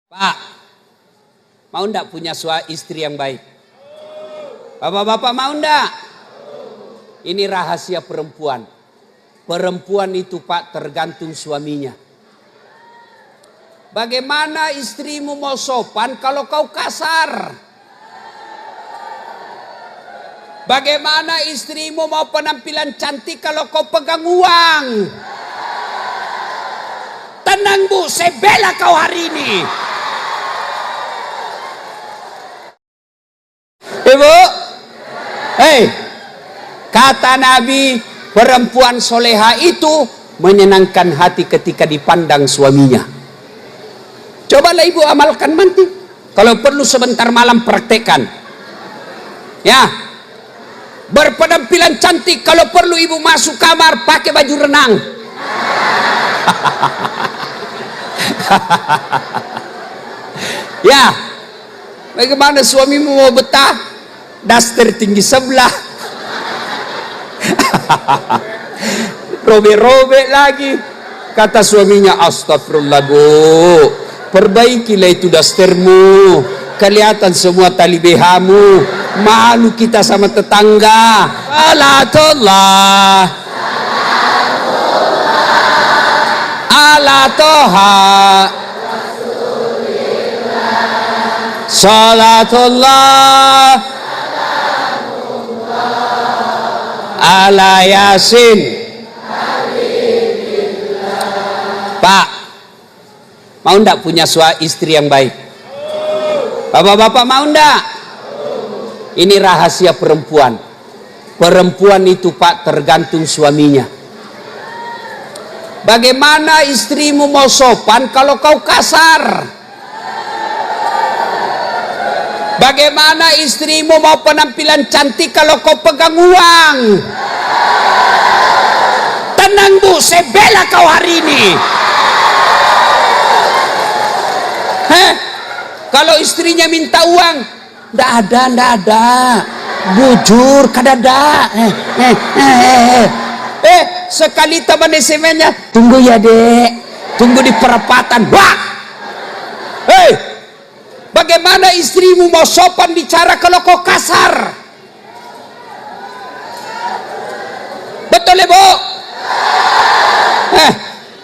Pak, mau ndak punya istri yang baik? Bapak-bapak mau ndak? Ini rahasia perempuan. Perempuan itu Pak tergantung suaminya. Bagaimana istrimu mau sopan kalau kau kasar? Bagaimana istrimu mau penampilan cantik kalau kau pegang uang? Tenang Bu, saya bela kau hari ini. Ibu, hei, kata Nabi, perempuan soleha itu menyenangkan hati ketika dipandang suaminya. Cobalah ibu amalkan nanti. Kalau perlu sebentar malam praktekkan. Ya, berpenampilan cantik. Kalau perlu ibu masuk kamar pakai baju renang. Ya, bagaimana suamimu mau betah? Daster tinggi sebelah. Robek-robek lagi. Kata suaminya, astagfirullah Bu, perbaikilah itu dastermu, kelihatan semua tali BH-mu, malu kita sama tetangga. Salatullah ala toha, salatullah ala yasin. Pak, mau ndak punya istri yang baik? Bapak-bapak mau ndak? Ini rahasia perempuan. Perempuan itu Pak tergantung suaminya. Bagaimana istrimu mau sopan kalau kau kasar? Bagaimana istrimu mau penampilan cantik kalau kau pegang uang? Tenang Bu, saya bela kau hari ini. Kalau istrinya minta uang, ndak ada, bujur kadada. Sekali teman SMS-nya, tunggu ya dek, tunggu di perempatan. Wah, bagaimana istrimu mau sopan bicara kalau kau kasar? Betul ya Bu?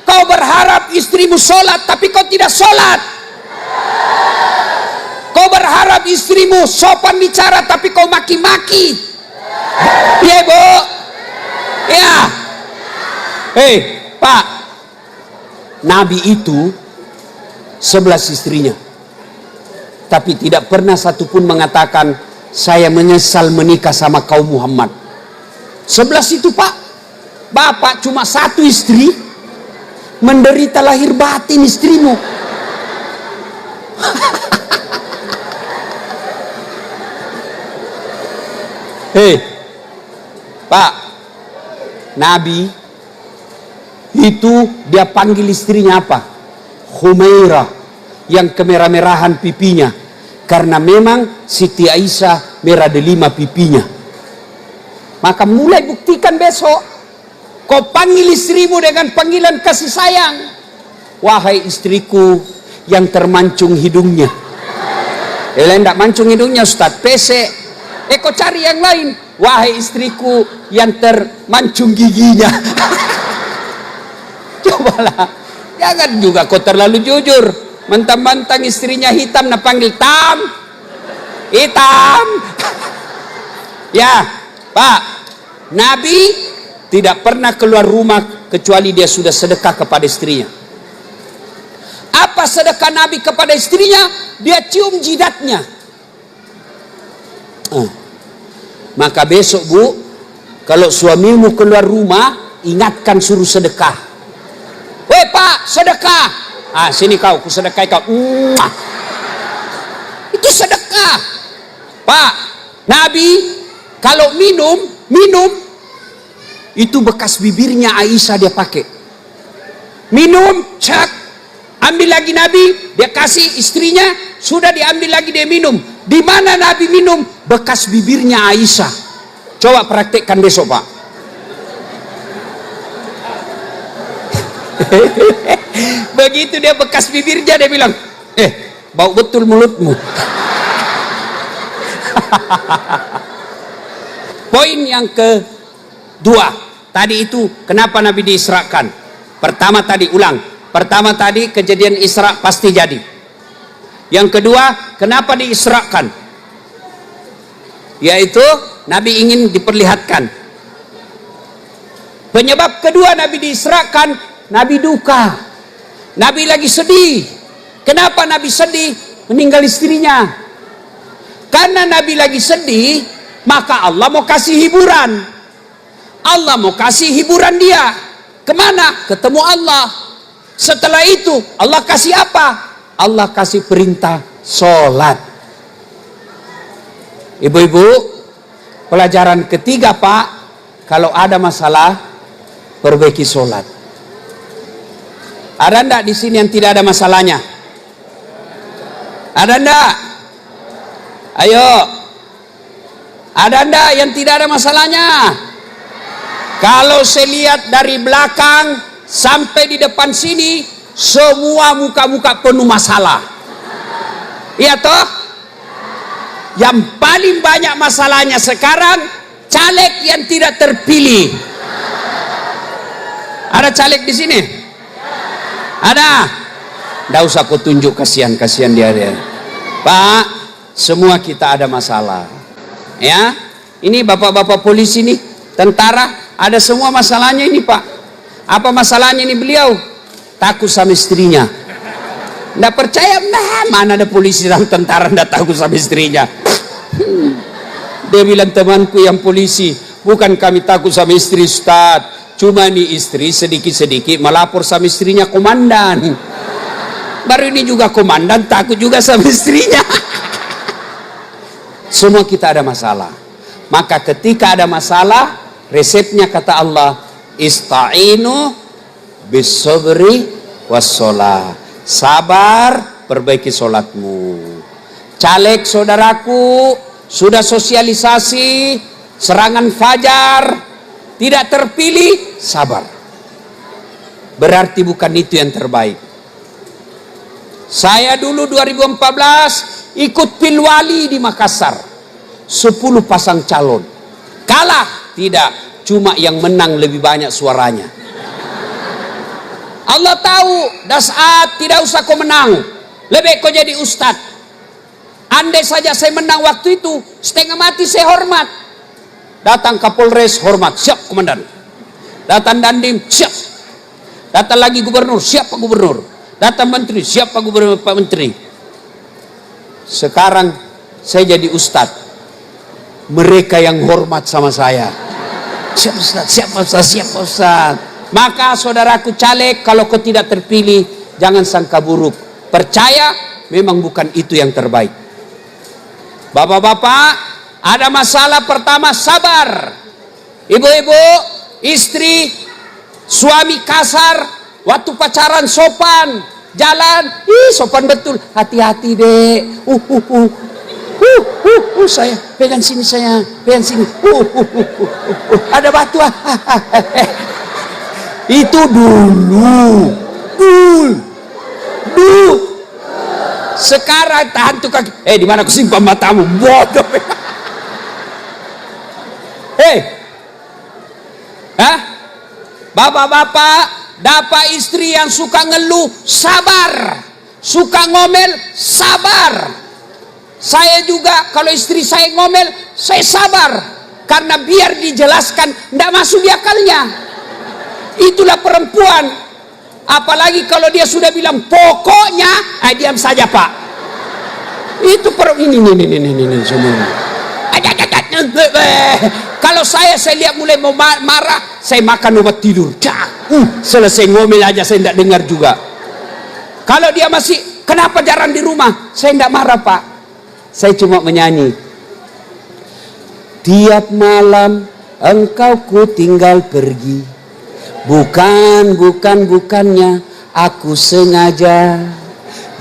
Kau berharap istrimu sholat tapi kau tidak sholat. Kau berharap istrimu sopan bicara tapi kau maki-maki. Iya Bu? Ya. Hei Pak, Nabi itu 11 istrinya, tapi tidak pernah satupun mengatakan saya menyesal menikah sama kaum Muhammad. 11 itu Pak. Bapak cuma satu istri, menderita lahir batin istrimu. Hei Pak, Nabi itu dia panggil istrinya apa? Humairah, yang kemerah-merahan pipinya, karena memang Siti Aisyah merah delima pipinya. Maka mulai buktikan besok, kau panggil istrimu dengan panggilan kasih sayang. Wahai istriku yang termancung hidungnya. Tidak mancung hidungnya Ustaz, pesek. Kau cari yang lain. Wahai istriku yang termancung giginya. Cobalah, jangan juga kau terlalu jujur. Mentang-mentang istrinya hitam, nak panggil tam, hitam. Ya Pak, Nabi tidak pernah keluar rumah kecuali dia sudah sedekah kepada istrinya. Apa sedekah Nabi kepada istrinya? Dia cium jidatnya. Maka besok Bu, kalau suamimu keluar rumah, ingatkan suruh sedekah. Weh Pak, sedekah. Sini kau, ku sedekahi kau. Itu sedekah. Pak, Nabi kalau minum itu bekas bibirnya Aisyah dia pakai. Minum, cak, ambil lagi Nabi, dia kasih istrinya, sudah diambil lagi dia minum. Di mana Nabi minum? Bekas bibirnya Aisyah. Coba praktekkan besok Pak. Begitu dia bekas bibirnya, dia bilang, bau betul mulutmu. Poin yang kedua, tadi itu kenapa Nabi diisrakan? Pertama tadi, ulang. Pertama tadi kejadian Isra pasti jadi. Yang kedua, kenapa diisrakan? Yaitu Nabi ingin diperlihatkan. Penyebab kedua Nabi diisrakan, Nabi duka. Nabi lagi sedih. Kenapa Nabi sedih? Meninggal istrinya. Karena Nabi lagi sedih, maka Allah mau kasih hiburan. Allah mau kasih hiburan dia. Kemana? Ketemu Allah. Setelah itu Allah kasih apa? Allah kasih perintah sholat. Ibu-ibu, pelajaran ketiga Pak, kalau ada masalah, perbaiki sholat. Ada enggak di sini yang tidak ada masalahnya? Ada enggak? Ayo. Ada enggak yang tidak ada masalahnya? Kalau saya lihat dari belakang sampai di depan sini, semua muka-muka penuh masalah. Iya toh? Yang paling banyak masalahnya sekarang, caleg yang tidak terpilih. Ada caleg di sini? Ada? Nggak usah aku tunjuk, kasihan dia. Pak, semua kita ada masalah. Ya, ini bapak-bapak polisi nih, tentara, ada semua masalahnya ini Pak. Apa masalahnya ini beliau? Takut sama istrinya. Nggak percaya? Nah, mana ada polisi dan tentara nggak takut sama istrinya? Dia bilang, temanku yang polisi, bukan kami takut sama istri Ustaz. Cuma nih istri sedikit-sedikit melapor sama istrinya komandan. Baru ini juga komandan takut juga sama istrinya. Semua kita ada masalah. Maka ketika ada masalah, resepnya kata Allah, ista'inu bis-sabri was-shalah. Sabar, perbaiki sholatmu. Caleg saudaraku, sudah sosialisasi, serangan fajar, tidak terpilih, sabar. Berarti bukan itu yang terbaik. Saya dulu 2014 ikut pilwali di Makassar. 10 pasang calon. Kalah? Tidak. Cuma yang menang lebih banyak suaranya. Allah tahu, dasar tidak usah kau menang. Lebih kau jadi ustad. Andai saja saya menang waktu itu, setengah mati saya hormat. Datang Kapolres, hormat, siap komandan. Datang Dandim, siap. Datang lagi gubernur, siap Pak Gubernur. Datang menteri, siap Pak Gubernur, Pak Menteri. Sekarang saya jadi ustad. Mereka yang hormat sama saya. Siap Ustaz, siap Ustaz, siap Ustaz. Maka saudaraku caleg, kalau kau tidak terpilih, jangan sangka buruk. Percaya, memang bukan itu yang terbaik. Bapak-bapak, ada masalah pertama, sabar. Ibu-ibu, istri, suami kasar, waktu pacaran sopan, jalan, sopan betul. Hati-hati dek. Saya pegang sini, saya pegang sini. Ada batu. Itu dulu. Sekarang tahan tuh kaki. Di mana aku simpan matamu? Bodoh. Bapak-bapak, dapat istri yang suka ngeluh, sabar. Suka ngomel, sabar. Saya juga kalau istri saya ngomel, saya sabar. Karena biar dijelaskan, tidak masuk di akalnya. Itulah perempuan. Apalagi kalau dia sudah bilang pokoknya, diam saja Pak. Itu ini semua. Kalau saya lihat mulai mau marah, saya makan obat tidur. Selesai ngomel aja, saya tidak dengar juga. Kalau dia masih, kenapa jarang di rumah? Saya tidak marah Pak. Saya cuma menyanyi. Tiap malam engkau ku tinggal pergi. Bukannya aku sengaja.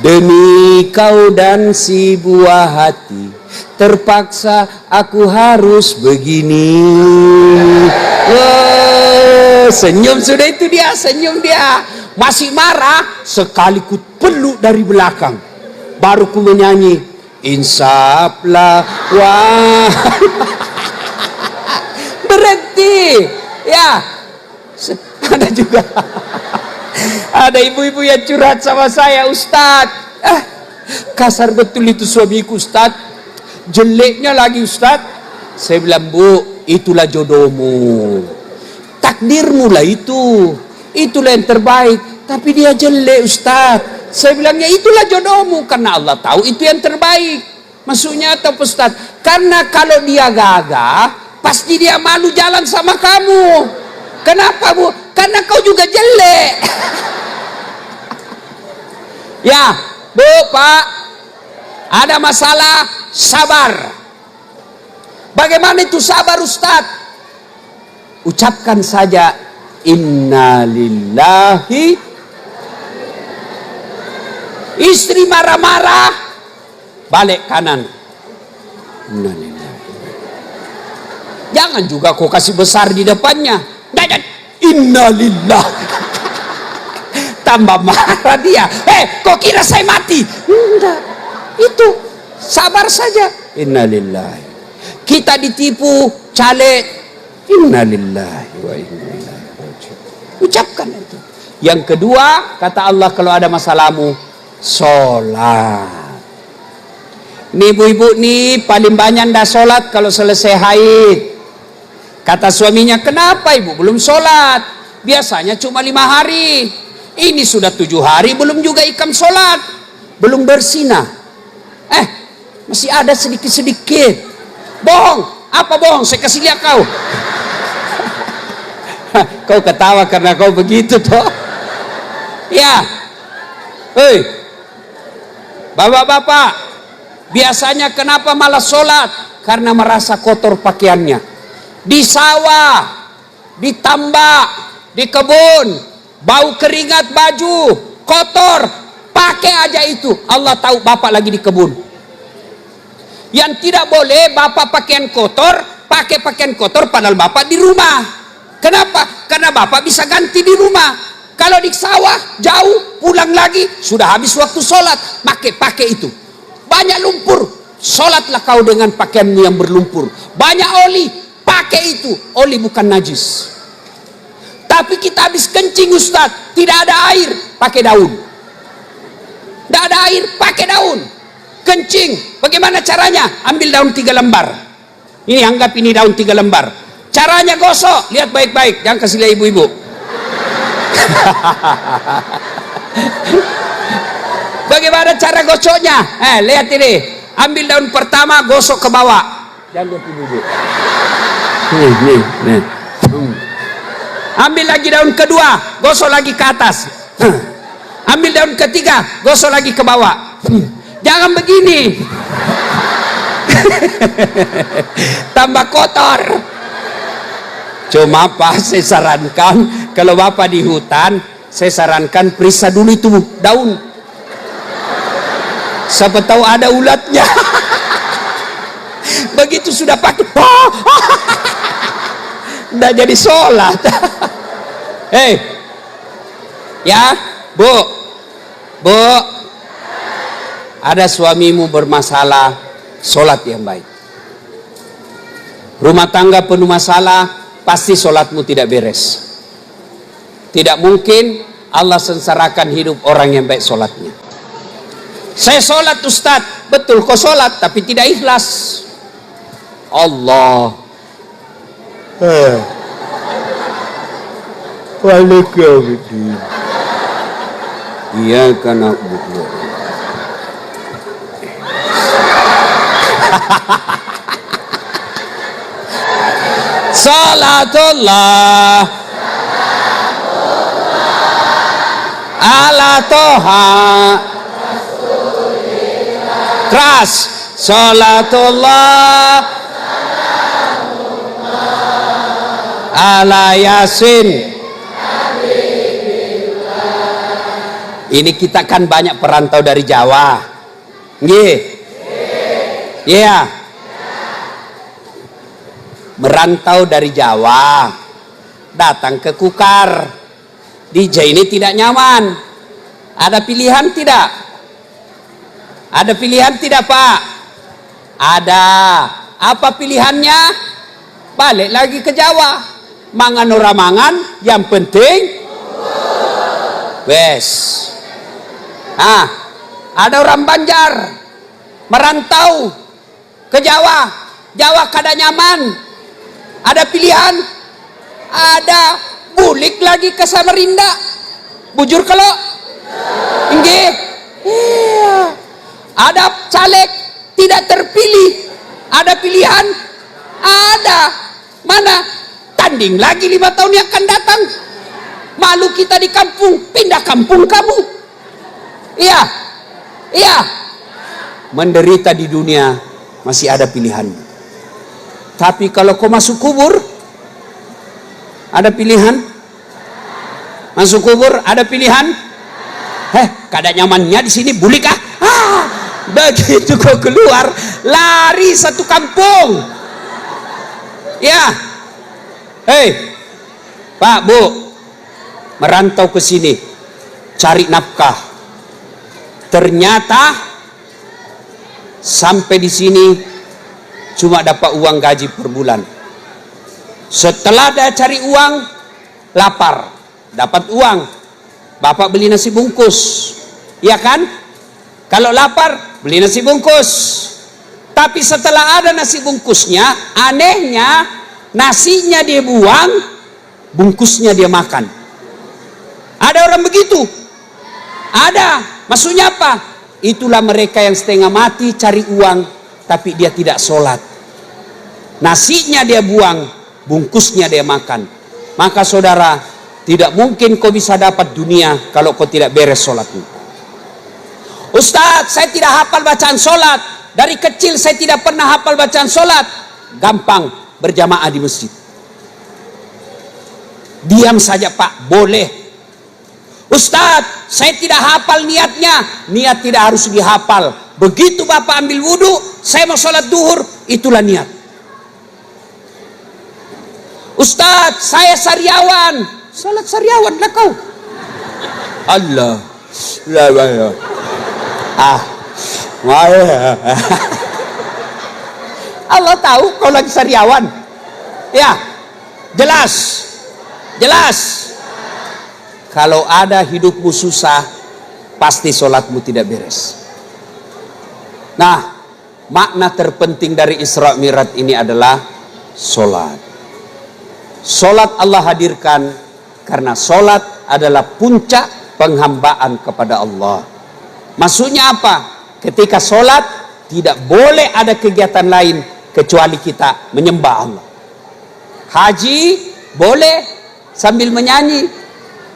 Demi kau dan si buah hati, terpaksa aku harus begini. Senyum sudah, itu dia, senyum dia. Masih marah, sekali ku peluk dari belakang. baru ku menyanyi insaflah wah. Berhenti ya. Ada juga ada ibu-ibu yang curhat sama saya, Ustadz, kasar betul itu suamiku Ustadz, jeleknya lagi Ustadz. Saya bilang, Bu, itulah jodohmu, takdirmu lah itulah yang terbaik. Tapi dia jelek Ustadz. Saya bilangnya itulah jodohmu, karena Allah tahu itu yang terbaik. Maksudnya apa Ustadz? Karena kalau dia gagah, pasti dia malu jalan sama kamu. Kenapa Bu? Karena kau juga jelek. Ya Bu, Pak, ada masalah, sabar. Bagaimana itu sabar Ustadz? Ucapkan saja innalillahi. Istri marah-marah, balik kanan, innalillahi. Jangan juga kau kasih besar di depannya, innalillah. Tambah marah dia. Kau kira saya mati? Enggak, itu sabar saja. Innalillahi. Kita ditipu caleg, innalillahi wa inna ilaihi raji'un. Ucapkan itu. Yang kedua, kata Allah, kalau ada masalahmu, sholat. Ini ibu-ibu nih paling banyak ndak sholat kalau selesai haid. Kata suaminya, kenapa ibu belum sholat? Biasanya cuma 5 hari. Ini sudah 7 hari belum juga ikam sholat, belum bersinah. Masih ada sedikit-sedikit. Bohong. Apa bohong? Saya kasih lihat kau. Kau ketawa karena kau begitu toh. Ya. Hei, bapak-bapak, biasanya kenapa malah sholat? Karena merasa kotor pakaiannya. Di sawah, di tambak, di kebun, bau keringat baju, kotor, pakai aja itu. Allah tahu bapak lagi di kebun. Yang tidak boleh bapak pakaian kotor, pakai pakaian kotor padahal bapak di rumah. Kenapa? Karena bapak bisa ganti di rumah. Kalau di sawah jauh, pulang lagi sudah habis waktu sholat, pakai itu. Banyak lumpur, sholatlah kau dengan pakaianmu yang berlumpur. Banyak oli, pakai itu. Oli bukan najis. Tapi kita habis kencing Ustadz, tidak ada air, pakai daun. Tidak ada air, pakai daun. Kencing, bagaimana caranya? Ambil daun 3 lembar. Ini anggap ini daun 3 lembar. Caranya gosok, lihat baik-baik, jangan kasih lihat ibu-ibu. Bagaimana cara gosoknya? Lihat ini. Ambil daun pertama, gosok ke bawah. Jangan lihat ibu-ibu. Nih. Ambil lagi daun kedua, gosok lagi ke atas. Ambil daun ketiga, gosok lagi ke bawah. Jangan begini. Tambah kotor. Cuma Pak, saya sarankan kalau Bapak di hutan, saya sarankan periksa dulu itu daun. Siapa tahu ada ulatnya. Begitu sudah pakai, nggak jadi sholat. Ya, Bu, ada suamimu bermasalah, sholat yang baik. Rumah tangga penuh masalah, pasti sholatmu tidak beres. Tidak mungkin Allah sengsarakan hidup orang yang baik sholatnya. Saya sholat Ustadz, betul kau sholat, tapi tidak ikhlas. Allah. Waalaikumsalam. Iya kan aku. Salatullah ala toha keras. Salatullah ala Yasin. Ini kita kan banyak perantau dari Jawa. Nggih. Iya. Merantau dari Jawa, datang ke Kukar. DJ ini tidak nyaman. Ada pilihan tidak? Ada pilihan tidak Pak? Ada. Apa pilihannya? Balik lagi ke Jawa. Mangan ora mangan, yang penting wes. Ada orang Banjar merantau ke Jawa. Jawa kada nyaman. Ada pilihan? Ada. Bulik lagi ke Samarinda. Bujur kalau? Inggih. Iya. Ada caleg tidak terpilih. Ada pilihan? Ada. Mana? Tanding lagi 5 tahun yang akan datang. Malu kita di kampung, pindah kampung kamu. Iya. Iya. Menderita di dunia masih ada pilihan. Tapi kalau kau masuk kubur, ada pilihan? Masuk kubur ada pilihan? Kada nyamannya di sini bulik ah. Begitu kau keluar, lari satu kampung. Ya. Pak, Bu, merantau ke sini, cari nafkah. Ternyata sampai di sini cuma dapat uang gaji per bulan. Setelah dia cari uang, lapar, dapat uang, bapak beli nasi bungkus, ya kan? Kalau lapar, beli nasi bungkus. Tapi setelah ada nasi bungkusnya, anehnya nasinya dia buang, bungkusnya dia makan. Ada orang begitu? Ada. Maksudnya apa? Itulah mereka yang setengah mati cari uang, tapi dia tidak sholat. Nasinya dia buang, bungkusnya dia makan. Maka saudara, tidak mungkin kau bisa dapat dunia kalau kau tidak beres sholatmu. Ustadz, saya tidak hafal bacaan sholat. Dari kecil saya tidak pernah hafal bacaan sholat. Gampang, berjamaah di masjid. Diam saja Pak, boleh. Ustadz, saya tidak hafal niatnya. Niat tidak harus dihafal. Begitu Bapak ambil wudhu, saya mau sholat duhur, itulah niat. Ustadz, saya sariawan. Salat sariawan lah kau. Allah. Allah tahu kau lagi sariawan. Ya, jelas. Jelas. Kalau ada hidupmu susah, pasti sholatmu tidak beres. Nah, makna terpenting dari Isra Mi'raj ini adalah sholat. Sholat Allah hadirkan karena sholat adalah puncak penghambaan kepada Allah. Maksudnya apa? Ketika sholat tidak boleh ada kegiatan lain kecuali kita menyembah Allah. Haji boleh sambil menyanyi.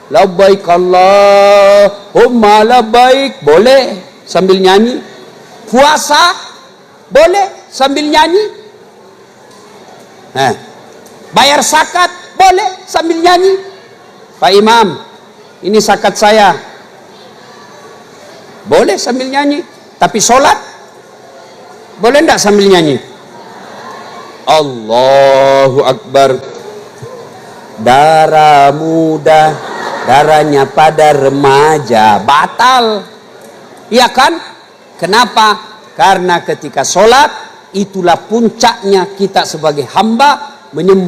Labbaik Allahumma labbaik, boleh sambil nyanyi. Puasa boleh sambil nyanyi. Bayar zakat boleh sambil nyanyi. Pak Imam, ini zakat saya. Boleh sambil nyanyi. Tapi sholat boleh enggak sambil nyanyi? Allahu Akbar. Darah muda, darahnya pada remaja, batal. Iya kan? Kenapa? Karena ketika sholat, itulah puncaknya kita sebagai hamba menyembah